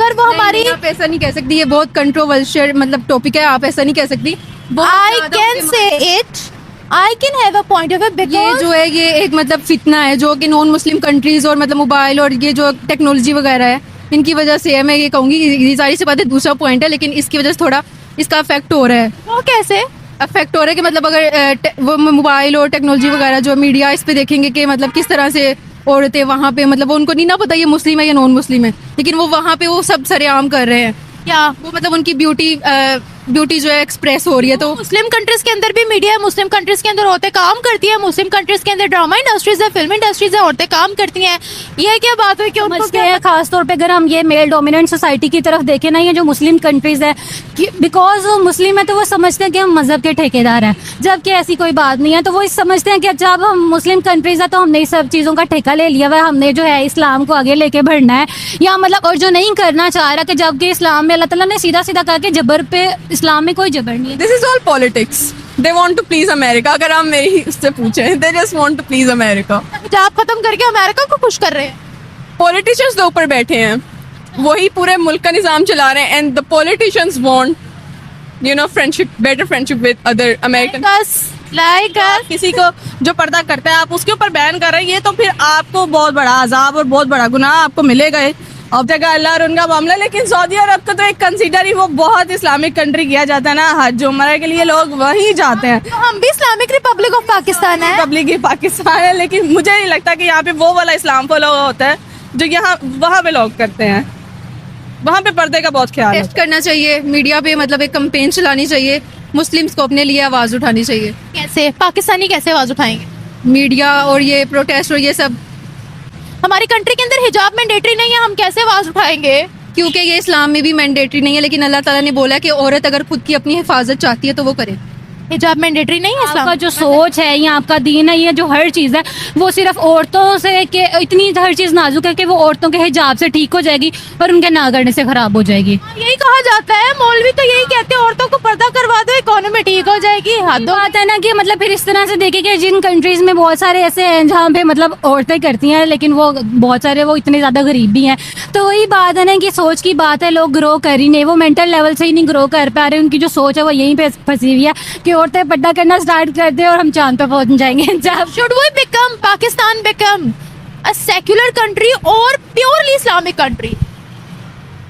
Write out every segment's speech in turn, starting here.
अगर वो हमारी आप ऐसा नहीं कह सकती, ये बहुत कंट्रोवर्शियल मतलब टॉपिक है, आप ऐसा नहीं कह सकती। I can say it, I can have a point of view. ये जो है ये एक मतलब फितना है जो कि नॉन मुस्लिम कंट्रीज और मतलब मोबाइल और ये जो टेक्नोलॉजी वगैरह है इनकी वजह से है। मैं ये कहूँगी ये सारी सी बातें दूसरा पॉइंट है, लेकिन इसकी वजह से थोड़ा इसका अफेक्ट हो रहा है। वो कैसे अफेक्ट हो रहा है कि मतलब अगर वो मोबाइल और टेक्नोलॉजी वगैरह जो मीडिया इस पे देखेंगे कि मतलब किस तरह से औरतें वहाँ पे मतलब उनको नहीं ना पता ये मुस्लिम है या नॉन मुस्लिम है, लेकिन वो वहाँ पे वो सब सरेआम कर रहे हैं। क्या वो मतलब उनकी ब्यूटी जो है एक्सप्रेस हो रही है। तो मुस्लिम कंट्रीज के अंदर भी मीडिया है, मुस्लिम कंट्रीज के अंदर औरतें काम करती हैं, मुस्लिम कंट्रीज के अंदर ड्रामा इंडस्ट्रीज है, फिल्म इंडस्ट्रीज है, औरतें काम करती हैं। ये क्या बात है कि उनको समझते हैं, खासतौर पे अगर हम ये मेल डोमिनेंट सोसाइटी की तरफ देखें ना, ये जो मुस्लिम कंट्रीज है, बिकॉज वो मुस्लिम है तो वो समझते हैं कि हम मजहब के ठेकेदार हैं, जबकि ऐसी कोई बात नहीं है। तो वो समझते हैं कि अच्छा अब हम मुस्लिम कंट्रीज है तो हमने इस सब चीज़ों का ठेका ले लिया हुआ है, हमने जो है इस्लाम को आगे लेके बढ़ना है, या मतलब और जो नहीं करना चाह रहा कि जबकि इस्लाम में अल्लाह ताला ने सीधा सीधा कहा कि जबर पे इस्लाम में कोई जबर नहीं है। This is all politics, they want to please America. अगर आप मेरी उससे पूछें, they just want to please America. हिजाब खत्म करके अमेरिका को खुश कर रहे हैं। पॉलिटिशियंस तो ऊपर बैठे हैं, वही पूरे मुल्क का निजाम चला रहे हैं, and the politicians want you know friendship, better friendship with other American. Like किसी को जो पर्दा करता है आप उसके ऊपर बैन कर रहे हैं, ये तो फिर आपको बहुत बड़ा अजाब और बहुत बड़ा गुनाह आपको मिलेगा ही। अब तक अल्लाह और उनका मामला। लेकिन सऊदी अरब को तो एक कंसीडर ही वो बहुत इस्लामिक कंट्री किया जाता है ना, हज उम्रा के लिए लोग वहीं जाते हैं। तो हम भी इस्लामिक रिपब्लिक ऑफ पाकिस्तान है। रिपब्लिक ही पाकिस्तान है, लेकिन मुझे नहीं लगता कि यहाँ पे वो वाला इस्लाम फॉलो होता है जो यहाँ वहाँ पे लोग करते हैं। वहाँ पे पर्दे का बहुत ख्याल है। टेस्ट करना चाहिए, मीडिया पे मतलब एक कैंपेन चलानी चाहिए, मुस्लिम्स को अपने लिए आवाज उठानी चाहिए। कैसे पाकिस्तानी कैसे आवाज उठाएंगे? मीडिया और ये प्रोटेस्ट और ये सब, हमारी कंट्री के अंदर हिजाब मैंडेटरी नहीं है, हम कैसे आवाज उठाएंगे? क्योंकि ये इस्लाम में भी मैंडेटरी नहीं है, लेकिन अल्लाह ताला ने बोला कि औरत अगर खुद की अपनी हिफाजत चाहती है तो वो करे। हिजाब मैंडेटरी नहीं है इस्लाम। आपका जो सोच है या आपका दीन है, ये जो हर चीज़ है वो सिर्फ औरतों से कि इतनी हर चीज़ नाजुक है कि वो औरतों के हिजाब से ठीक हो जाएगी और उनके ना करने से खराब हो जाएगी। यही कहा जाता है, मौलवी तो यही कहते हैं औरतों को पर्दा करवा दो इकोनॉमी ठीक हो जाएगी। हद बात है ना कि मतलब फिर इस तरह से देखिए कि जिन कंट्रीज में बहुत सारे ऐसे हैं जहाँ पे मतलब औरतें करती हैं, लेकिन वो बहुत सारे वो इतने ज़्यादा गरीब भी हैं। तो वही बात है ना कि सोच की बात है, लोग ग्रो कर ही नहीं, वो मेंटल लेवल से ही नहीं ग्रो कर पा रहे। उनकी जो सोच है वो यहीं पे फंसी हुई है कि औरतें पर्दा करना स्टार्ट कर दे और हम चांद पे पहुंच जाएंगे। Should we become Pakistan become a secular country और प्योरली इस्लामिक कंट्री?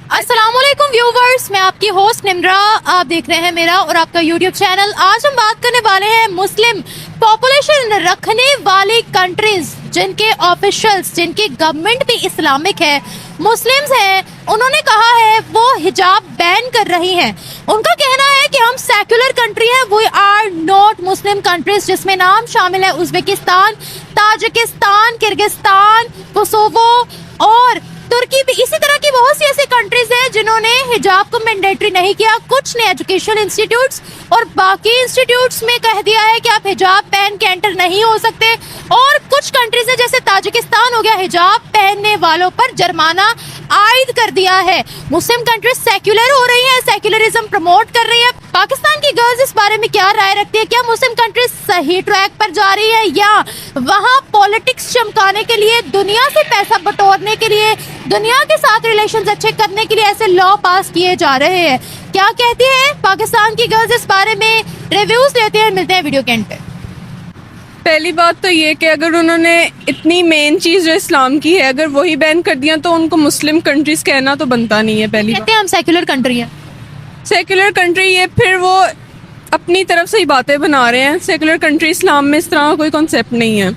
अस्सलामुअलैकुम व्यूवर्स, मैं आपकी होस्ट निम्रा, आप देख रहे हैं मेरा और आपका यूट्यूब चैनल। आज हम बात करने वाले हैं मुस्लिम पॉपुलेशन रखने वाली कंट्रीज जिनके ऑफिशियल्स, जिनकी गवर्नमेंट भी इस्लामिक है, मुस्लिम्स हैं, उन्होंने कहा है वो हिजाब बैन कर रही हैं। उनका कहना है कि हम सेक्युलर कंट्री है, we are not Muslim countries, जिसमें नाम शामिल है उज्बेकिस्तान, ताजिकिस्तान, किर्गिस्तान, कोसोवो और तुर्की भी। इसी तरह की बहुत सी ऐसी कंट्रीज हैं जिन्होंने हिजाब को मैंडेटरी नहीं किया। कुछ ने एजुकेशन इंस्टीट्यूट्स और बाकी इंस्टीट्यूट्स में कह दिया है कि आप हिजाब पहन के एंटर नहीं हो सकते, और कुछ कंट्रीज है जैसे ताजिकिस्तान हो गया, हिजाब पहनने वालों पर जुर्माना आयद कर दिया है। मुस्लिम कंट्रीज सेक्युलर हो रही है, सेक्युलरिज्म प्रमोट कर रही है। पाकिस्तान की गर्ल्स इस बारे में क्या राय रखती है? क्या मुस्लिम कंट्रीज सही ट्रैक पर जा रही है या वहाँ पॉलिटिक्स चमकाने के लिए, दुनिया से पैसा बटोरने के लिए, दुनिया के साथ रिलेशंस अच्छे करने के लिए ऐसे लॉ पास किए जा रहे हैं? क्या कहती है पाकिस्तान की गर्ल्स इस बारे में? रिव्यूज लेते हैं, मिलते हैं वीडियो के एंड पे। पहली बात तो ये कि अगर उन्होंने इतनी मेन चीज़ जो इस्लाम की है अगर वही बैन कर दिया तो उनको मुस्लिम कंट्रीज कहना तो बनता नहीं है। पहली कहते हैं हम सेक्युलर कंट्री है। सेकुलर कंट्री, ये फिर वो अपनी तरफ से ही बातें बना रहे हैं। सेकुलर कंट्री, इस्लाम में इस तरह का कोई कॉन्सेप्ट नहीं है।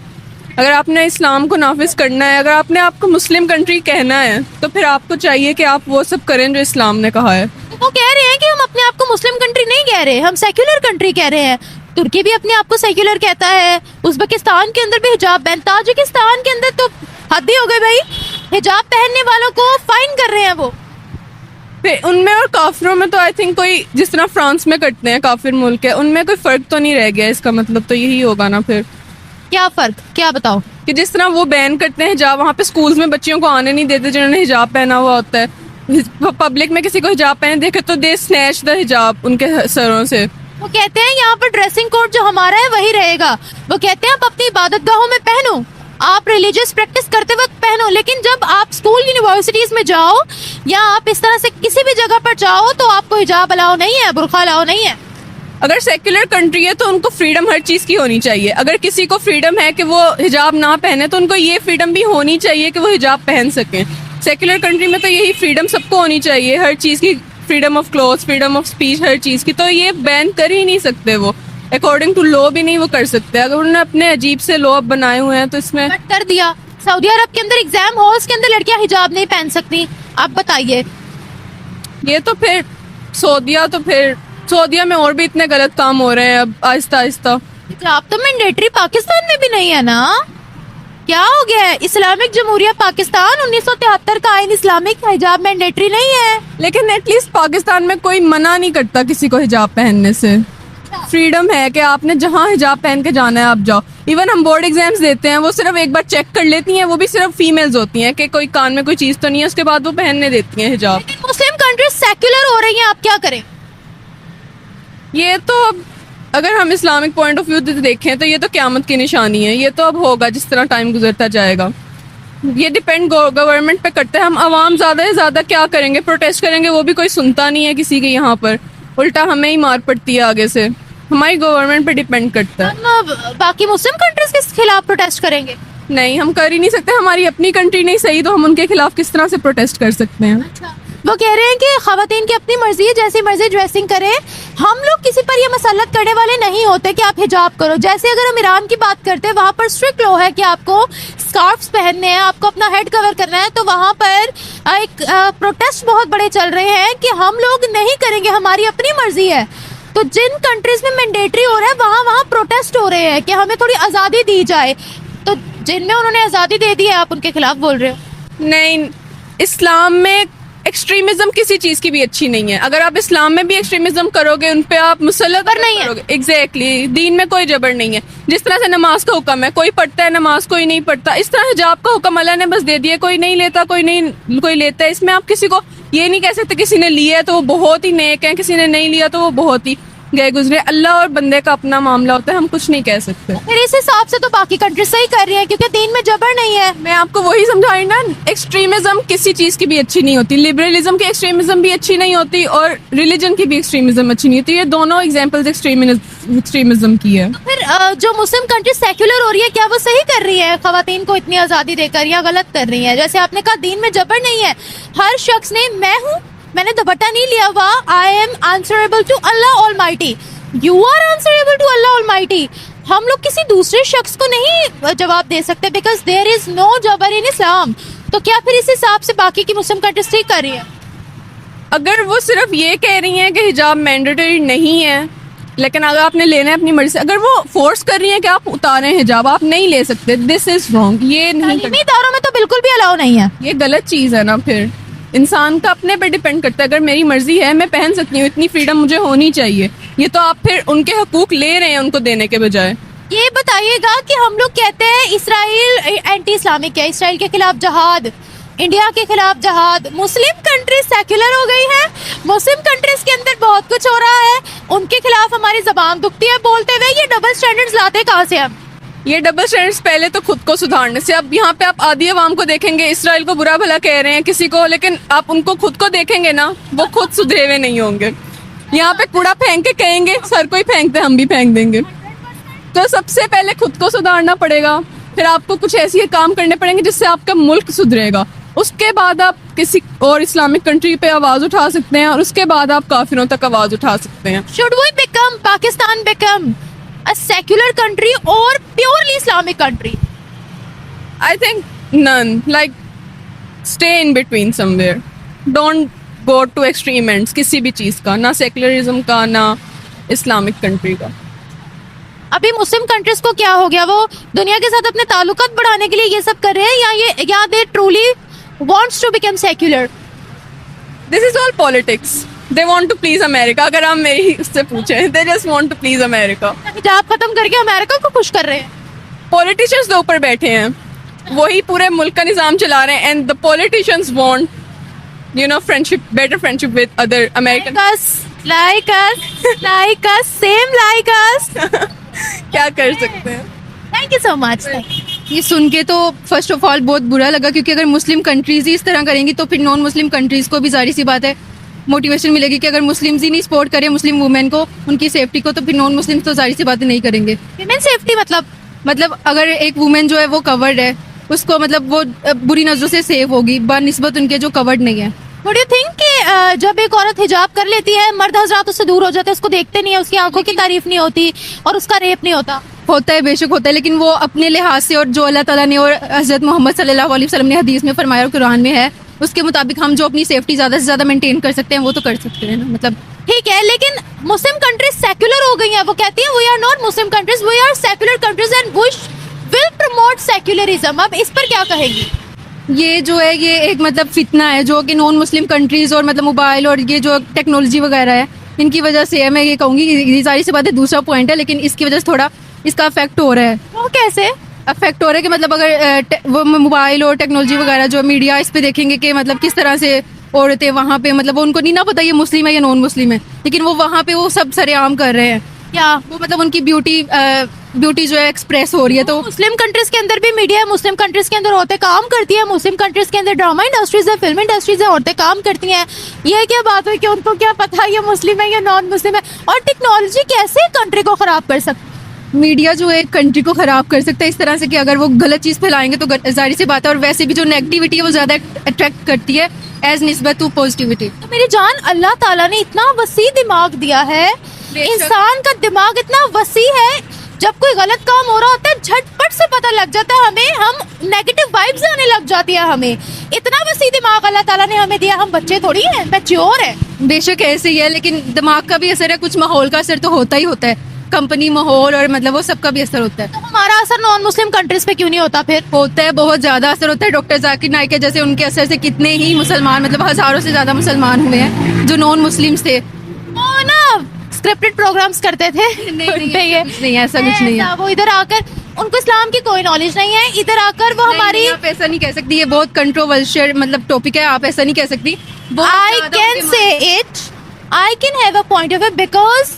अगर आपने इस्लाम को नाफिज करना है, अगर आपने आपको मुस्लिम कंट्री कहना है, तो फिर आपको चाहिए कि आप वो सब करें जो इस्लाम ने कहा है। वो कह रहे हैं कि हम अपने आप को मुस्लिम कंट्री नहीं कह रहे, हम सेक्युलर कंट्री कह रहे हैं। तुर्की भी अपने आप को सेक्युलर कहता है, उज्बेकिस्तान के अंदर भी हिजाब बैन, ताजिकिस्तान के अंदर तो हद ही हो गई भाई, हिजाब पहनने वालों को फाइन कर रहे हैं वो। फिर उनमें और काफिरों में तो आई थिंक कोई, जिस तरह फ्रांस में करते हैं, काफिर मुल्क है, उनमें कोई फ़र्क तो नहीं रह गया। इसका मतलब तो यही होगा ना फिर। क्या फर्क, क्या बताओ? कि जिस तरह वो बैन करते हैं हिजाब, वहाँ पे स्कूल्स में बच्चियों को आने नहीं देते जिन्होंने हिजाब पहना हुआ होता है। पब्लिक में किसी को हिजाब पहने देखे तो दे स्नैच द हिजाब उनके सरों से। वो कहते हैं यहाँ पर ड्रेसिंग कोड जो हमारा है वही रहेगा। वो कहते हैं आप अपनी इबादत गाहों में पहनो, आप रिलीजियस प्रैक्टिस करते वक्त पहनो, लेकिन जब आप स्कूल यूनिवर्सिटीज में जाओ या आप इस तरह से किसी भी जगह पर जाओ तो आपको हिजाब अलाउ नहीं है, बुर्का अलाउ नहीं है। अगर सेक्युलर कंट्री है तो उनको फ्रीडम हर चीज़ की होनी चाहिए। अगर किसी को फ्रीडम है कि वो हिजाब ना पहने तो उनको ये फ्रीडम भी होनी चाहिए कि वो हिजाब पहन सकें। सेक्युलर कंट्री में तो यही फ्रीडम सबको होनी चाहिए, हर चीज़ की, freedom of cloth, freedom of speech, हर चीज़ की। तो ये बैन कर ही नहीं सकते, वो अकॉर्डिंग टू लॉ भी नहीं वो कर सकते। अगर उन्होंने अपने अजीब से लॉ बनाए हुए हैं तो इसमें बट कर दिया। सऊदी अरब के अंदर एग्जाम हॉल्स के अंदर लड़कियां हिजाब नहीं पहन सकती, आप बताइए। ये तो फिर सऊदिया में और भी इतने गलत काम हो रहे हैं अब आहिस्ता आहिस्ता। हिजाब तो मैंडेटरी पाकिस्तान में भी नहीं है ना, क्या हो गया है? इस्लामिक जमहूरिया पाकिस्तान 1973 का आइन इस्लामिक, हिजाब मैंडेटरी नहीं है। लेकिन एटलीस्ट पाकिस्तान में कोई मना नहीं करता किसी को हिजाब पहनने से। फ्रीडम है कि आपने जहाँ हिजाब पहन के जाना है आप जाओ। इवन हम बोर्ड एग्जाम्स देते हैं, वो सिर्फ एक बार चेक कर लेती हैं, वो भी सिर्फ फीमेल्स होती हैं कि कोई कान में कोई चीज़ तो नहीं है, उसके बाद वो पहनने देती हैं हिजाब। लेकिन मुस्लिम कंट्रीज सेक्युलर हो रही हैं, आप क्या करें? ये तो अब अगर हम इस्लामिक पॉइंट ऑफ व्यू से देखें तो ये तो क़यामत की निशानी है। ये तो अब होगा जिस तरह टाइम गुजरता जाएगा। ये डिपेंड गवर्नमेंट पे करता है। हम आवाम ज़्यादा से ज़्यादा क्या करेंगे, प्रोटेस्ट करेंगे, वो भी कोई सुनता नहीं है किसी के यहाँ पर, उल्टा हमें ही मार पड़ती है आगे से। हमारी गवर्नमेंट पे डिपेंड करता है। हम बाकी मुस्लिम कंट्रीज के खिलाफ प्रोटेस्ट करेंगे? नहीं, हम कर ही नहीं सकते। हमारी अपनी कंट्री नहीं सही तो हम उनके खिलाफ किस तरह से प्रोटेस्ट कर सकते हैं? अच्छा, वो कह रहे हैं कि खवातीन की अपनी मर्जी है, जैसी मर्जी ड्रेसिंग करे। हम लोग किसी पर ये मसलत करने वाले नहीं होते कि आप हिजाब करो। जैसे अगर हम ईरान की बात करते हैं, वहाँ पर स्ट्रिक्ट लॉ है कि आपको स्कार्फ्स पहनने हैं, आपको अपना हेड कवर करना है। तो वहाँ पर एक प्रोटेस्ट बहुत बड़े चल रहे हैं कि हम लोग नहीं करेंगे, हमारी अपनी मर्जी है। तो जिन कंट्रीज में मैंडेटरी हो रहा है वहाँ प्रोटेस्ट हो रहे हैं कि हमें थोड़ी आज़ादी दी जाए। तो जिनमें उन्होंने आज़ादी दे दी है, आप उनके खिलाफ बोल रहे हो? नहीं, इस्लाम में एक्सट्रीमिज्म किसी चीज़ की भी अच्छी नहीं है। अगर आप इस्लाम में भी एक्सट्रीमिज्म करोगे, उन पे आप मुसल्लत जबर नहीं है। करोगे। एग्जैक्टली, दीन में कोई जबर नहीं है। जिस तरह से नमाज का हुक्म है, कोई पढ़ता है नमाज, कोई नहीं पढ़ता, इस तरह हिजाब का हुक्म अल्लाह ने बस दे दिया, कोई नहीं लेता, कोई लेता है। इसमें आप किसी को ये नहीं कह सकते किसी ने लिया है तो वो बहुत ही नेक है, किसी ने नहीं लिया तो वो बहुत ही गए गुजरे। अल्लाह और बंदे का अपना मामला होता है, हम कुछ नहीं कह सकते। फिर इस हिसाब से तो बाकी कंट्रीज सही कर रही है क्योंकि दीन में जबर नहीं है। मैं आपको वही समझाई ना, एक्सट्रीमिज्म किसी चीज़ की भी अच्छी नहीं होती। लिबरलिज्म की एक्सट्रीमिज्म भी अच्छी नहीं होती और रिलीजन की भी एक्सट्रीमिज्म अच्छी नहीं होती। ये दोनों एग्जांपल्स एक्सट्रीमिज्म की है। फिर जो मुस्लिम कंट्री सेक्युलर हो रही है, क्या वो सही कर रही है खवातीन को इतनी आज़ादी देकर, या गलत कर रही है? जैसे आपने कहा दीन में जबर नहीं है, हर शख्स ने, मैंने दुपट्टा नहीं लिया हुआ, I am answerable to Allah almighty, you are answerable to Allah almighty. हम लोग किसी दूसरे शख्स को नहीं जवाब दे सकते बिकॉज देयर इज नो जबर इन इस्लाम। तो क्या फिर इस हिसाब से बाकी की मुस्लिम कंट्रीज ठीक कर रही है? अगर वो सिर्फ ये कह रही हैं कि हिजाब मैंडेटरी नहीं है, लेकिन अगर आपने लेना है अपनी मर्जी से, अगर वो फोर्स कर रही है कि आप उतारें हिजाब, आप नहीं ले सकते, दिस इज रॉन्ग। ये नहीं तालीमी इदारों में तो बिल्कुल भी अलाउ नहीं है। ये गलत चीज़ है ना। फिर इंसान का अपने पे डिपेंड करता है। अगर मेरी मर्जी है, मैं पहन सकती हूँ, इतनी फ्रीडम मुझे होनी चाहिए। ये तो आप फिर उनके हकूक ले रहे हैं उनको देने के बजाय। ये बताइएगा कि हम लोग कहते हैं इसराइल एंटी इस्लामिक है, इसराइल के खिलाफ जहाद, इंडिया के खिलाफ जहाद। मुस्लिम कंट्रीज सेक्युलर हो गई है, मुस्लिम कंट्रीज के अंदर बहुत कुछ हो रहा है, उनके खिलाफ हमारी जबान दुखती है बोलते हुए। ये डबल स्टैंडर्ड्स लाते कहाँ से हम? ये डबल स्टैंडर्ड्स पहले तो खुद को सुधारने से। अब यहाँ पे आप आधी अवाम को देखेंगे, इसराइल को बुरा भला कह रहे हैं किसी को, लेकिन आप उनको खुद को देखेंगे ना, वो खुद सुधरे हुए नहीं होंगे। यहाँ पे कूड़ा फेंक के कहेंगे सर कोई फेंकते, हम भी फेंक देंगे। तो सबसे पहले खुद को सुधारना पड़ेगा, फिर आपको कुछ ऐसे काम करने पड़ेंगे जिससे आपका मुल्क सुधरेगा। उसके बाद आप किसी और इस्लामिक कंट्री पे आवाज़ उठा सकते हैं और उसके बाद आप काफिरों तक आवाज़ उठा सकते हैं। Should we become Pakistan become a secular country or purely Islamic country? I think none. Like stay in between somewhere. Don't go to extreme ends किसी भी चीज़ का, ना सेकुलरिज्म का ना इस्लामिक कंट्री का। अभी मुस्लिम कंट्रीज को क्या हो गया? वो दुनिया के साथ अपने ताल्लुकात बढ़ाने के लिए ये सब कर रहे हैं या they truly wants to become secular? This is all politics. They want to please America. अगर आप मेरी उससे पूछें, they just want to please America. हिजाब खत्म करके अमेरिका को खुश कर रहे हैं। Politicians तो ऊपर बैठे हैं, वही पूरे मुल्क का निज़ाम चला रहे हैं, and the politicians want, you know, friendship, better friendship with other American. like us, same like us. क्या कर सकते हैं? Thank you so much. Thank you. ये सुन के तो फर्स्ट ऑफ ऑल बहुत बुरा लगा, क्योंकि अगर मुस्लिम कंट्रीज ही इस तरह करेंगी तो फिर नॉन मुस्लिम कंट्रीज को भी जाहिर सी बात है मोटिवेशन मिलेगी कि अगर मुस्लिम्स ही नहीं सपोर्ट करें मुस्लिम वुमेन को, उनकी सेफ्टी को, तो फिर नॉन मुस्लिम्स तो जाहिर सी बात नहीं करेंगे। विमेन सेफ्टी मतलब अगर एक वुमेन जो है वो कवर्ड है, उसको मतलब वो बुरी नजरों से सेव होगी बनिस्बत उनके जो कवर्ड नहीं है। व्हाट डू यू थिंक कि जब एक औरत हिजाब कर लेती है, मर्द हजरात उससे दूर हो जाते हैं, उसको देखते नहीं है, उसकी आंखों की तारीफ नहीं होती और उसका रेप नहीं होता? होता है, बेशक होता है, लेकिन वो अपने लिहाज से और जो अल्लाह ताला ने और हज़रत मोहम्मद सल्लल्लाहु अलैहि वसल्लम ने हदीस में फरमाया और कुरान में है, उसके मुताबिक हम जो अपनी सेफ्टी ज़्यादा से ज़्यादा मेंटेन कर सकते हैं वो तो कर सकते हैं ना। मतलब ठीक है, लेकिन मुस्लिम कंट्रीज सेक्युलर हो गई हैं। वो कहती हैं we are not Muslim countries, we are secular countries and we will promote secularism. अब इस पर क्या कहेंगी? ये जो है ये एक मतलब फितना है जो कि नॉन मुस्लिम कंट्रीज़ और मतलब मोबाइल और ये जो टेक्नोलॉजी वगैरह है इनकी वजह से है। मैं ये कहूँगी ये सारी सी बातें दूसरा पॉइंट है, लेकिन इसकी वजह से थोड़ा इसका अफेक्ट हो रहा है। वो कैसे अफेक्ट हो रहा है कि मतलब अगर वो मोबाइल और टेक्नोलॉजी वगैरह जो मीडिया इस पे देखेंगे कि मतलब किस तरह से औरतें वहाँ पे मतलब उनको नहीं ना पता ये मुस्लिम है या नॉन मुस्लिम है, लेकिन वो वहाँ पे वो सब सरेआम कर रहे हैं। क्या वो मतलब उनकी ब्यूटी जो है एक्सप्रेस हो रही है। तो मुस्लिम कंट्रीज के अंदर भी मीडिया है, मुस्लिम कंट्रीज के अंदर औरतें काम करती हैं, मुस्लिम कंट्रीज के अंदर ड्रामा इंडस्ट्रीज है, फिल्म इंडस्ट्रीज है, औरतें काम करती हैं। यह क्या बात हुई कि उनको क्या पता ये मुस्लिम है या नॉन मुस्लिम है? और टेक्नोलॉजी कैसे कंट्री को खराब कर सकती है? मीडिया जो है कंट्री को खराब कर सकता है इस तरह से कि अगर वो गलत चीज़ फैलाएंगे तो जाहिर सी बात है, और वैसे भी जो नेगेटिविटी है वो ज़्यादा अट्रैक्ट करती है एज निस्बत टू पॉजिटिविटी। तो मेरी जान, अल्लाह ताला ने इतना वसी दिमाग दिया है, बेशक। इंसान का दिमाग इतना वसी है, जब कोई गलत काम हो रहा होता है झटपट से पता लग जाता है हमें, हम नेगेटिव वाइब्स आने लग जाती है हमें। इतना वसी दिमाग अल्लाह ताला ने हमें दिया, हम बच्चे थोड़ी हैं, मैच्योर है। बेशक ऐसे ही है, लेकिन दिमाग का भी असर है, कुछ माहौल का असर तो होता ही होता है, कंपनी माहौल और मतलब वो सबका भी असर होता है। तो हमारा असर नॉन मुस्लिम कंट्रीज पे क्यों नहीं होता फिर? होता है, बहुत ज़्यादा असर होता है। डॉक्टर जाकिर नाइक है जैसे, उनके असर से कितने ही मुसलमान मतलब हज़ारों से ज़्यादा मुसलमान हुए हैं जो नॉन मुस्लिम्स थे। वो ना स्क्रिप्टेड प्रोग्राम्स करते थे उन पे ये कुछ नहीं है, ऐसा कुछ नहीं है। ऐसा, वो इधर आकर उनको इस्लाम की कोई नॉलेज नहीं है, इधर आकर वो हमारी आप ऐसा नहीं कह सकती, ये बहुत कंट्रोवर्शियल मतलब टॉपिक है, आप ऐसा नहीं कह सकती। I can say it. I can have a point of it because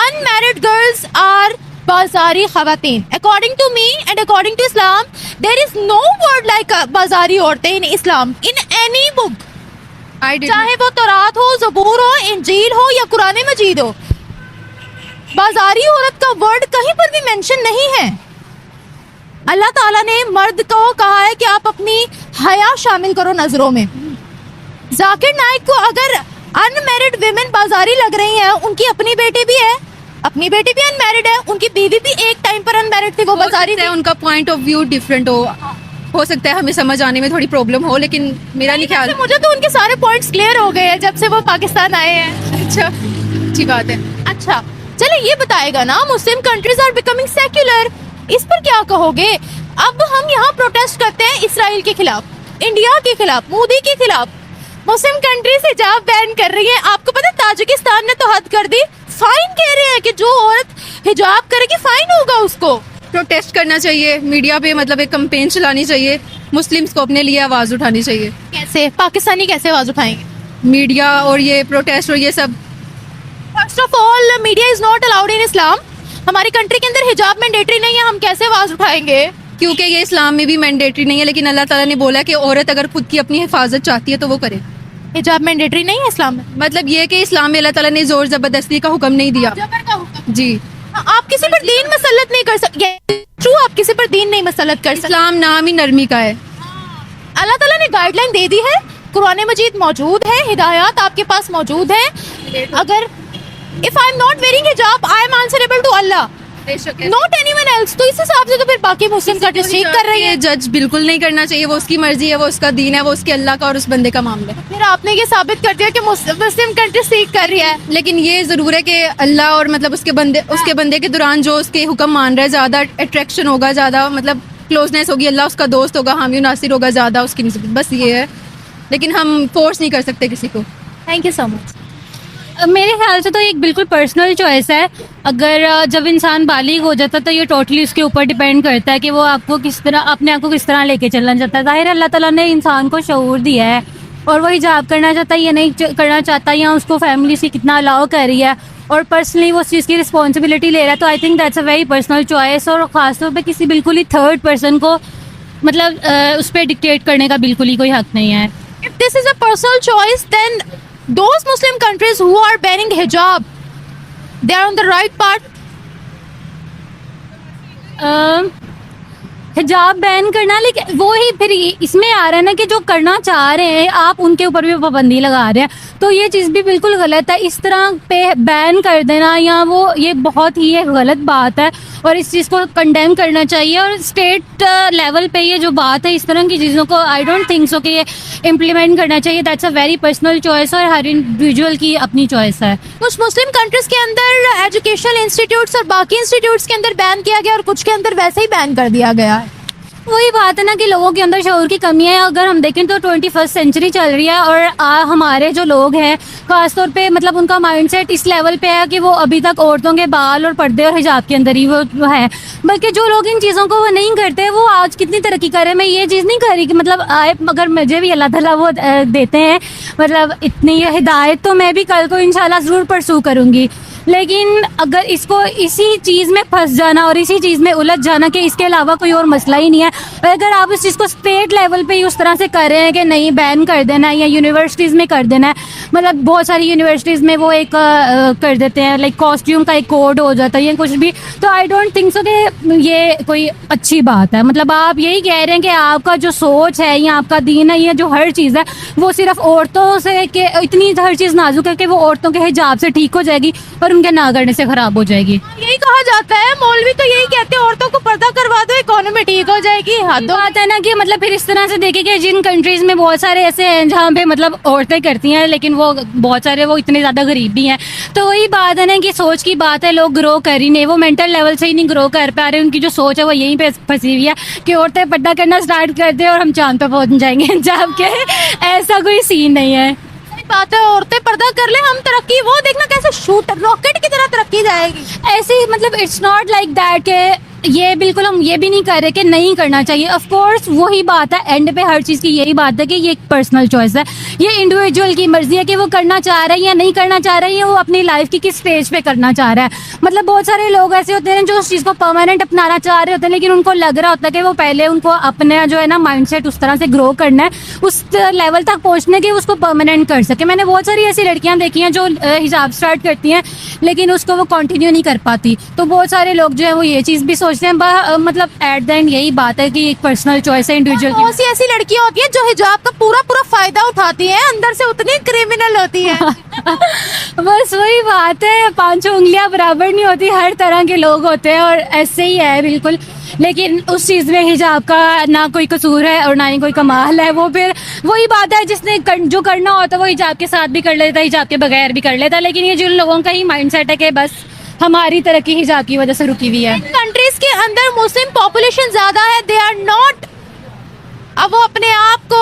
unmarried girls are bazari khawateen. According to me and according to Islam, there is no word like bazari औरतें in Islam in any book. चाहे वो तौरात हो, ज़बूर हो, इंजील हो या कुरान मजीद हो, बाजारी औरत का वर्ड कहीं पर भी मेंशन नहीं है। अल्लाह ताला ने मर्द को कहा है कि आप अपनी हया शामिल करो नजरों में। जाकिर नाइक को अगर अनमैरिड विमेन बाजारी लग रही हैं, उनकी अपनी बेटी भी है, अपनी बेटी भी अनमैरिड है, उनकी बीवी भी एक टाइम पर अनमैरिड थी, वो बाजारी थी। उनका पॉइंट ऑफ व्यू डिफरेंट हो सकता है, हमें समझ आने में थोड़ी प्रॉब्लम हो, लेकिन मेरा नहीं ख्याल। मुझे तो उनके सारे पॉइंट्स क्लियर हो गए हैं जब से वो पाकिस्तान आए हैं। अच्छा, अच्छी बात है। अच्छा चले, ये बताएगा ना, Muslim countries are becoming secular, इस पर क्या कहोगे? अब हम यहाँ प्रोटेस्ट करते हैं इसराइल के खिलाफ, इंडिया के खिलाफ, मोदी के खिलाफ, मुस्लिम कंट्रीज हिजाब बैन कर रही है। आपको पता है ताजिकिस्तान ने तो हद कर दी, फाइन कह रहे हैं कि जो औरत हिजाब करेगी फाइन होगा उसको। प्रोटेस्ट करना चाहिए, मीडिया पे मतलब एक कैंपेन चलानी चाहिए, मुस्लिम्स को अपने लिए आवाज़ उठानी चाहिए। कैसे पाकिस्तानी कैसे आवाज उठाएंगे? मीडिया और ये प्रोटेस्ट और ये सब। First of all media is not allowed in Islam. हमारी कंट्री के अंदर हिजाब मैंडेटरी नहीं है, हम कैसे आवाज उठाएंगे? क्योंकि ये इस्लाम में भी मैंडेटरी नहीं है, लेकिन अल्लाह ताला ने बोला कि औरत अगर खुद की अपनी हिफाजत चाहती है तो वो करे। हिजाब मैंडेटरी नहीं है इस्लाम में? मतलब ये कि इस्लाम में अल्लाह ताला ने जोर जबरदस्ती का हुक्म नहीं दिया। जबर का हुक्म। जी, आप किसी पर दीन मसलत नहीं कर सकते। ट्रू, आप किसी पर दीन नहीं मसलत कर सकते। इस्लाम नाम ही नरमी का है। अल्लाह ताला ने गाइडलाइन दे दी है, कुरान मजीद मौजूद है, हिदायत आपके पास मौजूद है। अगर if I am not wearing हिजाब आई एम आंसरेबल टू अल्लाह, नॉट एनीवन एल्स। तो इस हिसाब से तो फिर बाकी मुस्लिम कंट्रीज ठीक कर रही है। जज बिल्कुल नहीं करना चाहिए, वो उसकी मर्जी है, वो उसका दीन है, वो उसके अल्लाह का और उस बंदे का मामला है। फिर आपने ये साबित कर दिया कि मुस्लिम कंट्रीज ठीक कर रही है। लेकिन ये जरूर है कि अल्लाह और मतलब उसके बंदे के दौरान जो उसके हुक्म मान रहा है, ज्यादा अट्रैक्शन होगा, ज्यादा मतलब क्लोजनेस होगी, अल्लाह उसका दोस्त होगा, हामी नासिर होगा ज्यादा उसकी निस्बत, बस ये है। लेकिन हम फोर्स नहीं कर सकते किसी को। Thank you so much. मेरे ख्याल से तो एक बिल्कुल पर्सनल चॉइस है। अगर जब इंसान बालिग हो जाता है तो ये टोटली उसके ऊपर डिपेंड करता है कि वो आपको किस तरह, अपने आप को किस तरह लेके चलना चाहता है। ज़ाहिर है अल्लाह ताला ने इंसान को शऊर दिया है, और वो हिजाब करना चाहता है या नहीं करना चाहता, या उसको फैमिली से कितना अलाउ कर रही है, और पर्सनली वो उस चीज़ की रिस्पॉन्सिबिलिटी ले रहा है, तो I think that's a very personal choice. और ख़ासतौर पे किसी बिल्कुल ही थर्ड पर्सन को मतलब उस पर डिक्टेट करने का बिल्कुल ही कोई हक नहीं है। If this is a personal choice, then those Muslim countries who are banning hijab, they are on the right part. हिजाब बैन करना, लेकिन वो ही फिर इसमें आ रहा है ना कि जो करना चाह रहे हैं आप उनके ऊपर भी पाबंदी लगा रहे हैं, तो ये चीज़ भी बिल्कुल गलत है। इस तरह पे बैन कर देना या वो ये बहुत ही एक गलत बात है और इस चीज़ को कंडेम करना चाहिए। और स्टेट लेवल पे ये जो बात है इस तरह की चीज़ों को आई डोंट थिंक सो कि ये इम्प्लीमेंट करना चाहिए। That's a very personal choice और हर इंडिविजुअल की अपनी चॉइस है। कुछ मुस्लिम कंट्रीज के अंदर एजुकेशनल इंस्टीट्यूट्स और बाकी इंस्टीट्यूट्स के अंदर बैन किया गया और कुछ के अंदर वैसे ही बैन कर दिया गया है। वही बात है ना कि लोगों के अंदर शऊर की कमी है। अगर हम देखें तो 21st सेंचुरी चल रही है और हमारे जो लोग हैं खासतौर पे मतलब उनका माइंडसेट इस लेवल पे है कि वो अभी तक औरतों के बाल और पर्दे और हिजाब के अंदर ही वो है। बल्कि जो लोग इन चीज़ों को वो नहीं करते वो आज कितनी तरक्की कर रहे हैं। मैं ये चीज़ नहीं कर रही कि मतलब अगर मुझे भी अल्लाह ताला वो देते हैं मतलब इतनी हिदायत, तो मैं भी कल को इंशाल्लाह ज़रूर परसू करूँगी। लेकिन अगर इसको इसी चीज़ में फंस जाना और इसी चीज़ में उलझ जाना कि इसके अलावा कोई और मसला ही नहीं है, और अगर आप इस चीज़ को स्टेट लेवल पे ही उस तरह से कर रहे हैं कि नहीं बैन कर देना है या यूनिवर्सिटीज़ में कर देना है, मतलब बहुत सारी यूनिवर्सिटीज़ में वो एक कर देते हैं लाइक कॉस्ट्यूम का एक कोड हो जाता है या कुछ भी, तो आई डोंट थिंक सो कि ये कोई अच्छी बात है। मतलब आप यही कह रहे हैं कि आपका जो सोच है या आपका दीन है या जो हर चीज़ है वो सिर्फ औरतों से कि इतनी हर चीज़ नाजुक है कि वो औरतों के हिजाब से ठीक हो जाएगी और उनके ना करने से खराब हो जाएगी। यही कहा जाता है, मौलवी तो यही कहते हैं औरतों को पर्दा करवा दो इकोनॉमी ठीक हो जाएगी। बात है ना कि मतलब फिर इस तरह से देखें कि जिन कंट्रीज में बहुत सारे ऐसे हैं जहाँ पे मतलब औरतें करती हैं लेकिन वो बहुत सारे वो इतने ज़्यादा गरीब भी हैं, तो वही बात है ना कि सोच की बात है। लोग ग्रो कर ही नहीं, वो मेंटल लेवल से ही नहीं ग्रो कर पा रहे। उनकी जो सोच है वो यहीं पे फंसी हुई है कि औरतें पर्दा करना स्टार्ट कर दे और हम चांद पे पहुँच जाएंगे, जबकि ऐसा कोई सीन नहीं है। बात है औरतें पर्दा कर ले हम तरक्की, वो देखना कैसे शूट रॉकेट की तरह तरक्की जाएगी। ऐसे ही मतलब इट्स नॉट लाइक दैट के ये बिल्कुल हम ये भी नहीं कर रहे कि नहीं करना चाहिए। ऑफ कोर्स वही बात है, एंड पे हर चीज़ की यही बात है कि ये एक पर्सनल चॉइस है, ये इंडिविजुअल की मर्जी है कि वो करना चाह रहा है या नहीं करना चाह रहा है, या वो अपनी लाइफ की किस स्टेज पे करना चाह रहा है। मतलब बहुत सारे लोग ऐसे होते हैं जो उस चीज़ को परमानेंट अपनाना चाह रहे होते हैं, लेकिन उनको लग रहा होता है कि वो पहले उनको अपना जो है ना माइंडसेट उस तरह से ग्रो करना है, उस लेवल तक पहुँचने के उसको परमानेंट कर सके। मैंने बहुत सारी ऐसी लड़कियाँ देखी हैं जो हिजाब स्टार्ट करती हैं लेकिन उसको वो कंटिन्यू नहीं कर पाती। तो बहुत सारे लोग जो है वो ये चीज़ भी सोचते हैं, मतलब एट द एंड यही बात है कि एक पर्सनल चॉइस है इंडिविजुअल की। बहुत सी ऐसी लड़कियां होती हैं जो हिजाब का पूरा फायदा उठाती हैं, अंदर से उतनी क्रिमिनल होती हैं। बस वही बात है, पांचों उंगलियां बराबर नहीं होती, हर तरह के लोग होते हैं और ऐसे ही है बिल्कुल। लेकिन उस चीज़ में हिजाब का ना कोई कसूर है और ना ही कोई कमाल है। वो फिर वही बात है जिसने जो करना होता है वो हिजाब के साथ भी कर लेता है, हिजाब के बगैर भी कर लेता है। लेकिन ये जिन लोगों का ही माइंडसेट है कि बस हमारी तरक्की हिजाब की वजह से रुकी हुई है। कंट्रीज के अंदर मुस्लिम पॉपुलेशन ज्यादा है, दे आर नॉट, अब वो अपने आप को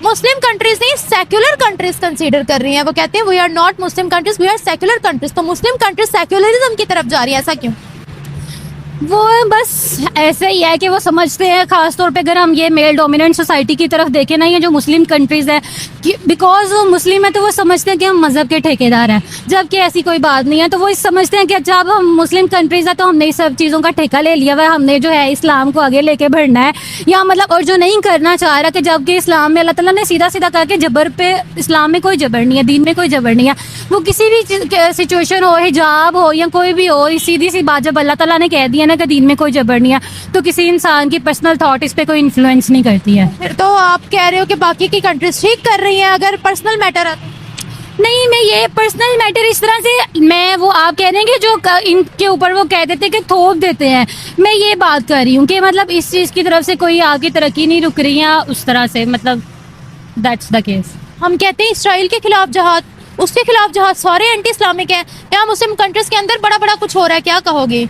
मुस्लिम कंट्रीज नहीं सेक्युलर कंट्रीज कंसीडर कर रही हैं। वो कहते हैं we are not Muslim countries, we are secular countries. तो मुस्लिम कंट्रीज सेक्युलरिज्म की तरफ जा रही है, ऐसा क्यों? वो बस ऐसे ही है कि वो समझते हैं, खासतौर पे अगर हम ये मेल डोमिनेंट सोसाइटी की तरफ देखें ना, ये जो मुस्लिम कंट्रीज़ है कि बिकॉज वो मुस्लिम है तो वो समझते हैं कि हम मज़हब के ठेकेदार हैं, जबकि ऐसी कोई बात नहीं है। तो वो समझते हैं कि जब हम मुस्लिम कंट्रीज़ है तो हमने इस सब चीज़ों का ठेका ले लिया हुआ है, हमने जो है इस्लाम को आगे लेके बढ़ना है, या मतलब और जो नहीं करना चाह रहा कि जबकि इस्लाम में अल्लाह ताला ने सीधा सीधा कहा कि जबर पे, इस्लाम में कोई जबर नहीं है, दीन में कोई जबर नहीं है। वो किसी भी सिचुएशन हो, हिजाब हो या कोई भी हो, सीधी सी बात जब अल्लाह ताला ने कह दिया ना कि दीन में कोई जबर नहीं है, तो किसी इंसान की पर्सनल थॉट इस पे कोई इन्फ्लुएंस नहीं करती है। फिर तो आप कह रहे हो कि बाकी की कंट्रीज ठीक कर रही हैं अगर पर्सनल मैटर है। नहीं, मैं ये पर्सनल मैटर इस तरह से, मैं वो आप कह रहे हैं कि जो इनके ऊपर वो कह देते हैं कि थोप देते हैं, मैं ये बात कर रही हूँ कि मतलब इस चीज़ की तरफ से कोई आगे तरक्की नहीं रुक रही है उस तरह से, मतलब दैट्स द केस। हम कहते हैं इसराइल के खिलाफ जहाद, उसके खिलाफ जहाद, सारे एंटी इस्लामिक हैं। यहाँ मुस्लिम कंट्रीज के अंदर बड़ा बड़ा कुछ हो रहा है, क्या कहोगे?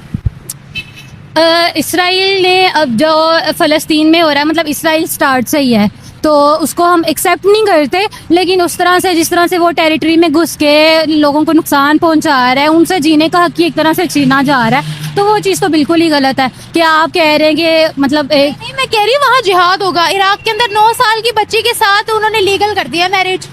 इसराइल ने अब जो फ़लस्तीन में हो रहा है, मतलब इसराइल स्टार्ट से ही है तो उसको हम एक्सेप्ट नहीं करते, लेकिन उस तरह से जिस तरह से वो टेरिटरी में घुस के लोगों को नुकसान पहुंचा रहा है, उनसे जीने का हक एक तरह से छीना जा रहा है, तो वो चीज़ तो बिल्कुल ही गलत है। कि आप कह रहे हैं कि मतलब एक नहीं, मैं कह रही हूँ वहाँ जिहाद होगा। इराक के अंदर 9 साल की बच्ची के साथ उन्होंने लीगल कर दिया मैरिज।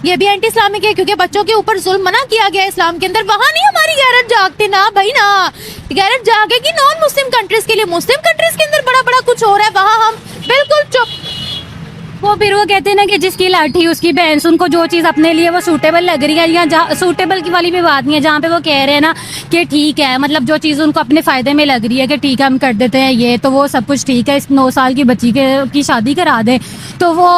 ये भी एंटी इस्लामिक है क्योंकि बच्चों के ऊपर जुल्म मना किया गया है इस्लाम के अंदर। वहाँ नहीं हमारी गैरत जागती ना भाई ना, गैरत जागेगी नॉन मुस्लिम कंट्रीज के लिए। मुस्लिम कंट्रीज के अंदर बड़ा बड़ा कुछ हो रहा है, वहाँ हम बिल्कुल चुप। वो फिर वो कहते हैं ना कि जिसकी लाठी उसकी भैंस, उनको जो चीज़ अपने लिए वो सूटेबल लग रही है, या जहाँ सूटेबल की वाली भी बात नहीं है, जहाँ पे वो कह रहे हैं ना कि ठीक है, मतलब जो चीज़ उनको अपने फ़ायदे में लग रही है कि ठीक है हम कर देते हैं ये, तो वो सब कुछ ठीक है। इस 9 साल की बच्ची की शादी करा दें, तो वो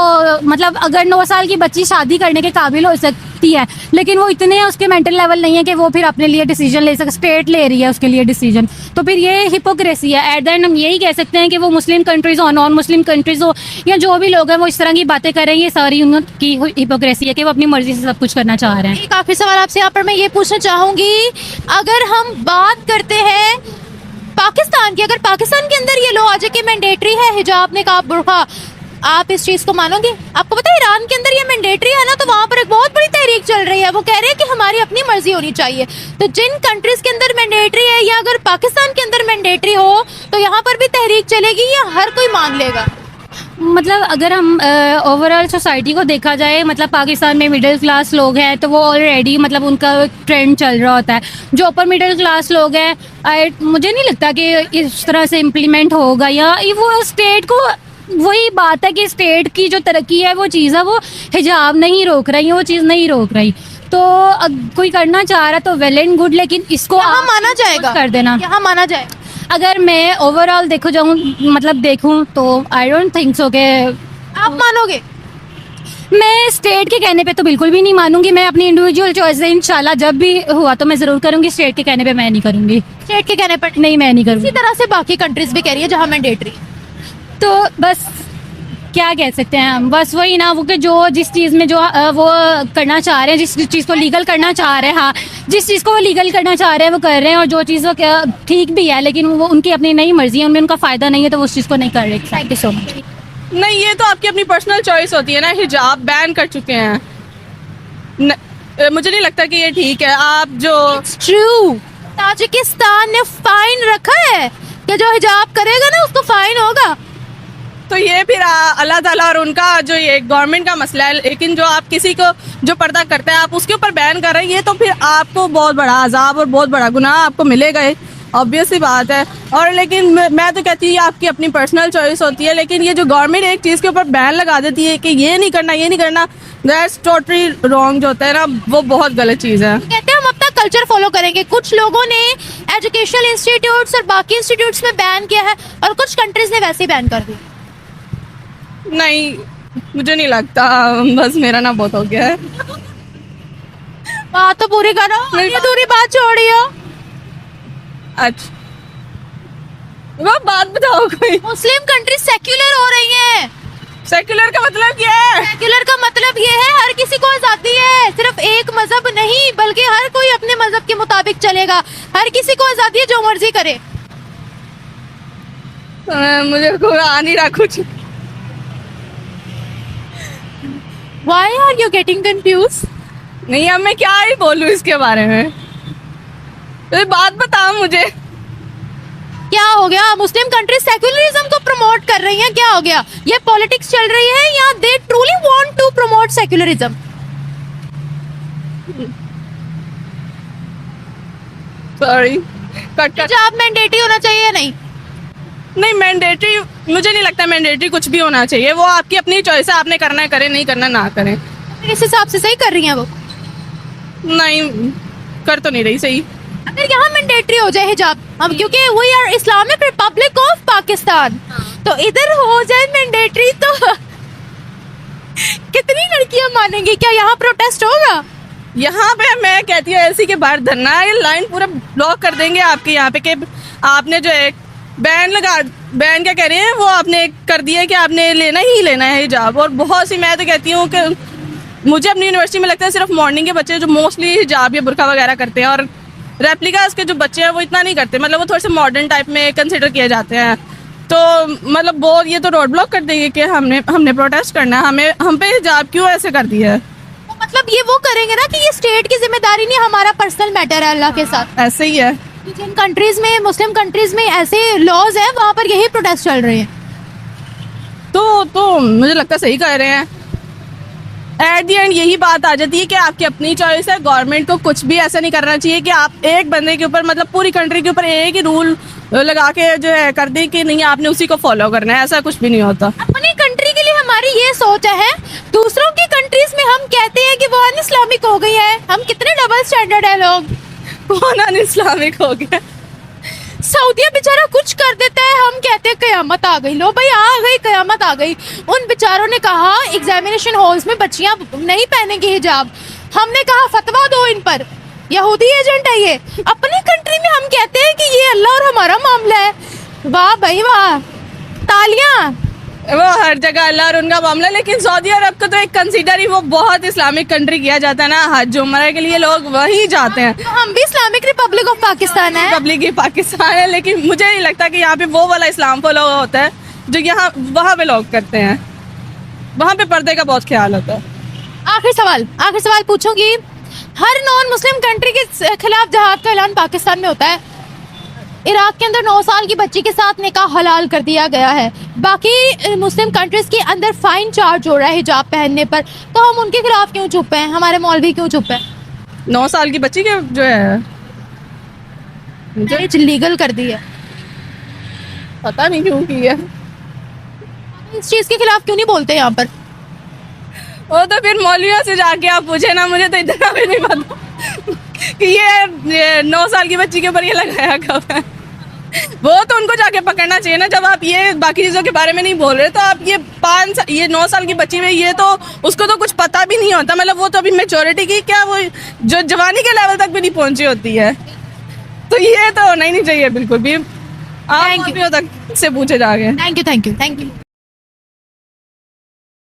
मतलब अगर 9 साल की बच्ची शादी करने के काबिल हो सकती है, लेकिन वो इतने उसके मेंटल लेवल नहीं है कि वो फिर अपने लिए डिसीजन ले सके, स्टेट ले रही है उसके लिए डिसीजन, तो फिर ये हिपोक्रेसी है। एट द एंड हम यही कह सकते हैं कि वो मुस्लिम कंट्रीज हो, नॉन मुस्लिम कंट्रीज हो, या जो भी लोग हैं वो इस तरह की बातें कर रहे हैं, ये सारी उनकी हिपोक्रेसी है कि वो अपनी मर्जी से सब कुछ करना चाह रहे हैं। एक आखिरी सवाल आपसे यहाँ पर मैं ये पूछना चाहूंगी, अगर हम बात करते हैं पाकिस्तान की, अगर पाकिस्तान के अंदर ये लॉ आ जाए कि मैंडेटरी है हिजाब, निकाब, बुर्का, आप इस चीज को मानोगे? आपको पता है ईरान के अंदर ये मैंडेटरी है ना, तो वहां पर एक बहुत बड़ी तहरीक चल रही है। वो कह रहे हैं कि हमारी अपनी मर्जी होनी चाहिए। तो जिन कंट्रीज के अंदर मैंडेटरी है, या अगर पाकिस्तान के अंदर मैंडेटरी हो, तो यहाँ पर भी तहरीक चलेगी या हर कोई मान लेगा? मतलब अगर हम ओवरऑल सोसाइटी को देखा जाए, मतलब पाकिस्तान में मिडिल क्लास लोग हैं तो वो ऑलरेडी मतलब उनका ट्रेंड चल रहा होता है। जो अपर मिडिल क्लास लोग हैं, मुझे नहीं लगता कि इस तरह से इम्प्लीमेंट होगा, या वो स्टेट को, वही बात है कि स्टेट की जो तरक्की है वो चीज़ है, वो हिजाब नहीं रोक रही है, वो चीज़ नहीं रोक रही। तो कोई करना चाह रहा तो वेल एंड गुड, लेकिन इसको यहाँ आप माना जाएगा, कर देना। यहाँ माना जाए। अगर मैं ओवरऑल देखूं तो आई डोंट थिंक सो के आप मानोगे? मैं स्टेट के कहने पे तो बिल्कुल भी नहीं मानूंगी। मैं अपनी इंडिविजुअल चॉइस से इंशाल्लाह जब भी हुआ तो मैं जरूर करूंगी, स्टेट के कहने पे मैं नहीं करूंगी। स्टेट के कहने पर नहीं, मैं नहीं इसी करूंगी। तरह से बाकी कंट्रीज भी कह रही है जहाँ मैंडेटरी। तो बस क्या कह सकते हैं हम, बस वही ना, वो कि जो जिस चीज़ में जो वो करना चाह रहे हैं, जिस चीज़ को लीगल करना चाह रहे हैं, हाँ जिस चीज़ को वो लीगल करना चाह रहे हैं वो कर रहे हैं, और जो चीज़ वो ठीक भी है लेकिन वो उनकी अपनी नई मर्जी है, उनमें उनका फ़ायदा नहीं है तो वो उस चीज़ को नहीं कर रहे। Thank you so much. नहीं, ये तो आपकी अपनी पर्सनल चॉइस होती है ना। हिजाब बैन कर चुके हैं, मुझे नहीं लगता कि ये ठीक है। आप जो ट्रू, ताजिकिस्तान ने फाइन रखा है कि जो हिजाब करेगा ना उसको फाइन होगा। तो ये फिर अल्लाह ताला और उनका जो ये गवर्नमेंट का मसला है, लेकिन जो आप किसी को जो पर्दा करता है आप उसके ऊपर बैन कर रहे हैं, ये तो फिर आपको बहुत बड़ा अजाब और बहुत बड़ा गुनाह आपको मिलेगा, ऑब्वियस सी बात है। और लेकिन मैं तो कहती हूँ आपकी अपनी पर्सनल चॉइस होती है, लेकिन ये जो गवर्नमेंट एक चीज़ के ऊपर बैन लगा देती है कि ये नहीं करना, ये नहीं करना, दैट्स टोटली रॉन्ग जो होता है ना, वो बहुत गलत चीज़ है। कहते हैं हम अपना कल्चर फॉलो करेंगे। कुछ लोगों ने एजुकेशनल इंस्टीट्यूट्स और बाकी इंस्टीट्यूट्स में बैन किया है और कुछ कंट्रीज ने वैसे ही बैन कर दिया। नहीं, मुझे नहीं लगता, बस मेरा ना बहुत हो गया है। बात तो पूरी करो, ये दूरी बात छोड़ियो। अच्छा, वो बात बताओ कोई। मुस्लिम कंट्री सेक्युलर हो रही हैं। सेक्युलर का मतलब क्या है? सेक्युलर का मतलब ये है हर किसी को आजादी है, सिर्फ एक मजहब नहीं बल्कि हर कोई अपने मजहब के मुताबिक चलेगा। हर किसी को आजादी है जो मर्जी करे। मुझे कोई आ नहीं रहा कुछ। Why are you getting confused? नहीं, अब मैं क्या ही बोलूं इसके बारे में, तो बात बताओ मुझे। क्या हो गया? मुस्लिम कंट्री सेक्युलरिज्म को प्रमोट कर रही हैं, क्या हो गया? ये पॉलिटिक्स चल रही है या they truly want to promote secularism? Sorry, cut. हिजाब मैंडेटरी होना चाहिए या नहीं? नहीं, मैंडेटरी मुझे नहीं लगता मैंडेटरी कुछ भी होना चाहिए, वो आपकी अपनी चॉइस है, आपने करना है करें, नहीं करना ना करें। इस हिसाब से सही कर रही हैं वो? नहीं, कर तो नहीं रही सही। अगर यहाँ मैंडेटरी हो जाए हिजाब, हम क्योंकि we are Islamic republic of Pakistan, तो इधर हो जाए मैंडेटरी तो कितनी लड़कियां मानेंगी? क्या यहाँ प्रोटेस्ट होगा? यहाँ पे मैं कहती हूँ एलसी के बाहर धरना है, ये लाइन पूरा ब्लॉक कर देंगे आपके यहाँ पे कि आपने जो एक बैन क्या कह रहे हैं, वो आपने कर दिया है कि आपने लेना ही लेना है हिजाब। और बहुत सी, मैं तो कहती हूँ कि मुझे अपनी यूनिवर्सिटी में लगता है सिर्फ मॉर्निंग के बच्चे जो मोस्टली हिजाब या बुर्का वगैरह करते हैं, और रेप्लिकास के जो बच्चे हैं वो इतना नहीं करते, मतलब वो थोड़े से मॉडर्न टाइप में कंसिडर किए जाते हैं। तो मतलब वो ये तो रोड ब्लॉक कर देंगे कि हमने प्रोटेस्ट करना है, हम पे हिजाब क्यों ऐसे कर दिया है। मतलब ये वो करेंगे ना कि ये स्टेट की जिम्मेदारी नहीं, हमारा पर्सनल मैटर है अल्लाह के साथ। ऐसे ही है, जिन कंट्रीज में, मुस्लिम कंट्रीज में ऐसे लॉज हैं, वहाँ पर यही प्रोटेस्ट चल रहे हैं। तो मुझे लगता है सही कर रहे हैं। एट दी एंड यही बात आ जाती है कि आपकी अपनी चॉइस है। गवर्नमेंट को कुछ भी ऐसा नहीं करना चाहिए कि आप एक बंदे के ऊपर मतलब पूरी कंट्री के ऊपर एक ही रूल लगा के जो है कर दें कि नहीं आपने उसी को फॉलो करना है। ऐसा कुछ भी नहीं होता। अपनी कंट्री के लिए हमारी ये सोच है, दूसरों की कंट्रीज में हम कहते हैं कि वो अन इस्लामिक हो गई है। हम कितने डबल स्टैंडर्ड है लोग। कौन अन इस्लामिक हो गया? सऊदिया बेचारा कुछ कर देता है, हम कहते हैं कयामत आ गई। लो भाई आ गई कयामत आ गई। उन बेचारों ने कहा एग्जामिनेशन हॉल्स में बच्चियां नहीं पहनेंगी हिजाब, हमने कहा फतवा दो इन पर। यहूदी एजेंट है ये। अपनी कंट्री में हम कहते हैं कि ये अल्लाह और हमारा मामला है। वाह भाई वाह, तालियां। वो हर जगह अल्लाह और उनका मामला। लेकिन सऊदी अरब को तो एक कंसीडर ही वो बहुत इस्लामिक कंट्री किया जाता है ना। हज उम्रा के लिए लोग वहीं जाते हैं। तो हम भी इस्लामिक रिपब्लिक ऑफ पाकिस्तान है। रिपब्लिक ही पाकिस्तान है, लेकिन मुझे नहीं लगता कि यहाँ पे वो वाला इस्लाम फॉलो होता है जो यहाँ वहाँ पे लोग करते हैं। वहाँ पे पर्दे का बहुत ख्याल होता है। आखिर सवाल पूछूंगी। हर नॉन मुस्लिम कंट्री के खिलाफ जहाद का ऐलान पाकिस्तान में होता है। इराक के अंदर 9 साल की बच्ची के साथ निकाह हलाल कर दिया गया है। बाकी मुस्लिम कंट्रीज के अंदर फाइन चार्ज हो रहा है हिजाब पहनने पर, तो हम उनके खिलाफ क्यों चुप हैं? हमारे मौलवी क्यों चुप है? 9 साल की बच्ची के जो है मैरिज लीगल कर दी है, पता नहीं क्यों की है। इस चीज के खिलाफ क्यों नहीं बोलते यहाँ पर? वो तो फिर मौलवियों से जाके आप पूछे ना, मुझे तो इतना भी नहीं पता कि ये 9 साल की बच्ची के ऊपर ये लगाया कब है। वो तो उनको जाके पकड़ना चाहिए ना। जब आप ये बाकी चीज़ों के बारे में नहीं बोल रहे तो आप ये 9 साल की बच्ची में ये तो उसको तो कुछ पता भी नहीं होता। मतलब वो तो अभी मैच्योरिटी की क्या वो जो जवानी के लेवल तक भी नहीं पहुंची होती है। तो ये तो होना ही नहीं चाहिए बिल्कुल भी। आप मौलवियों तक से पूछे जाके। Thank you.